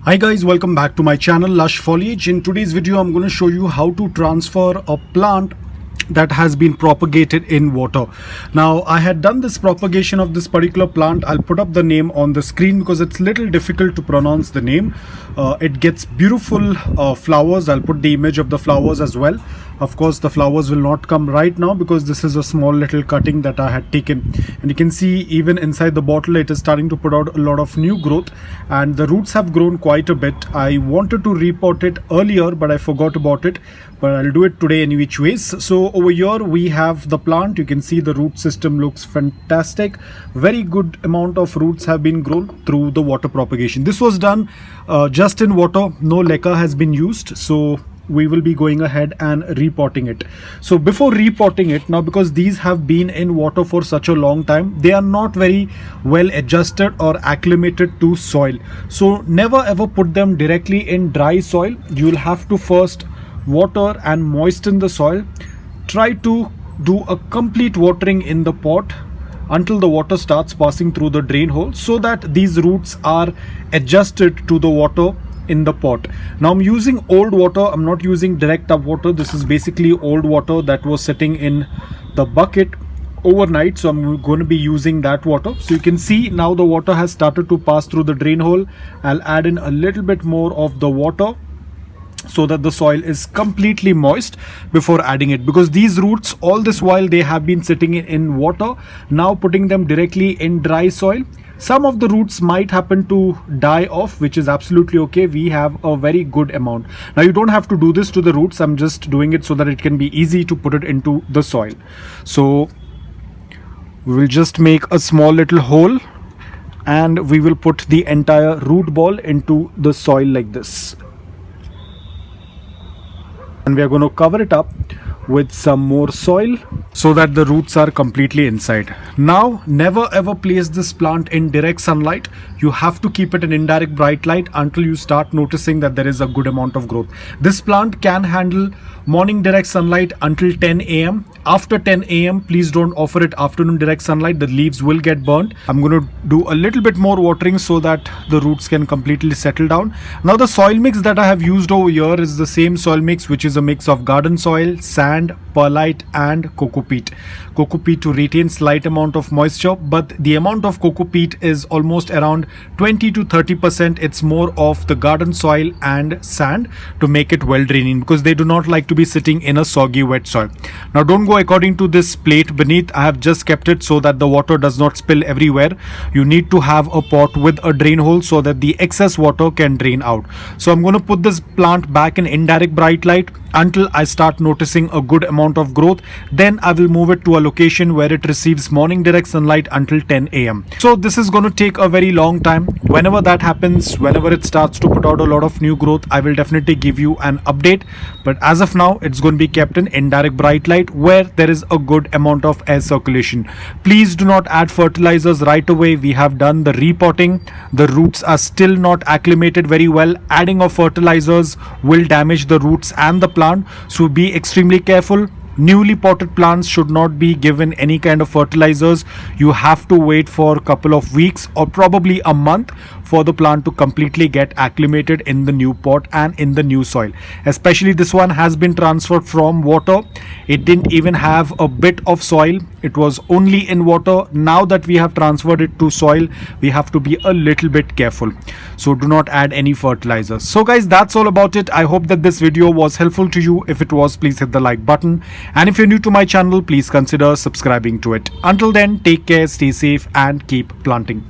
Hi guys, welcome back to my channel Lush Foliage. In today's video I'm going to show you how to transfer a plant that has been propagated in water. Now I had done this propagation of this particular plant. I'll put up the name on the screen because it's little difficult to pronounce the name. It gets beautiful flowers. I'll put the image of the flowers as well. Of course the flowers will not come right now because this is a small little cutting that I had taken, and you can see even inside the bottle it is starting to put out a lot of new growth and the roots have grown quite a bit. I wanted to repot it earlier but I forgot about it, but I'll do it today any which ways. So over here we have the plant. You can see the root system looks fantastic. Very good amount of roots have been grown through the water propagation. This was done just in water, no leca has been used, so we will be going ahead and repotting it. So before repotting it, now because these have been in water for such a long time, they are not very well adjusted or acclimated to soil. So never ever put them directly in dry soil. You will have to first water and moisten the soil. Try to do a complete watering in the pot until the water starts passing through the drain hole so that these roots are adjusted to the water in the pot. Now I'm using old water, I'm not using direct tap water. This is basically old water that was sitting in the bucket overnight, so I'm going to be using that water. So you can see now the water has started to pass through the drain hole. I'll add in a little bit more of the water so that the soil is completely moist before adding it, because these roots all this while they have been sitting in water. Now putting them directly in dry soil, some of the roots might happen to die off, which is absolutely okay. We have a very good amount. Now you don't have to do this to the roots. I'm just doing it so that it can be easy to put it into the soil. So we will just make a small little hole and we will put the entire root ball into the soil like this. And we are going to cover it up with some more soil so that the roots are completely inside. Now never ever place this plant in direct sunlight. You have to keep it in indirect bright light until you start noticing that there is a good amount of growth. This plant can handle morning direct sunlight until 10 a.m. After 10 a.m. please don't offer it afternoon direct sunlight. The leaves will get burnt. I'm going to do a little bit more watering so that the roots can completely settle down. Now the soil mix that I have used over here is the same soil mix, which is a mix of garden soil, sand, perlite and coco peat. Coco peat to retain slight amount of moisture, but the amount of coco peat is almost around 20 to 30%. It's more of the garden soil and sand to make it well draining, because they do not like to be sitting in a soggy wet soil. Now don't go according to this plate beneath. I have just kept it so that the water does not spill everywhere. You need to have a pot with a drain hole so that the excess water can drain out. So I'm going to put this plant back in indirect bright light until I start noticing a good amount of growth. Then I will move it to a location where it receives morning direct sunlight until 10 a.m. So this is going to take a very long time. Whenever that happens, whenever it starts to put out a lot of new growth, I will definitely give you an update. But as of now, it's going to be kept in indirect bright light where there is a good amount of air circulation. Please do not add fertilizers right away. We have done the repotting. The roots are still not acclimated very well. Adding of fertilizers will damage the roots and the plant, so be extremely careful. Newly potted plants should not be given any kind of fertilizers. You have to wait for a couple of weeks or probably a month for the plant to completely get acclimated in the new pot and in the new soil. Especially this one has been transferred from water. It didn't even have a bit of soil. It was only in water. Now that we have transferred it to soil, we have to be a little bit careful. So do not add any fertilizers. So guys, that's all about it. I hope that this video was helpful to you. If it was, please hit the like button. And if you're new to my channel, please consider subscribing to it. Until then, take care, stay safe and keep planting.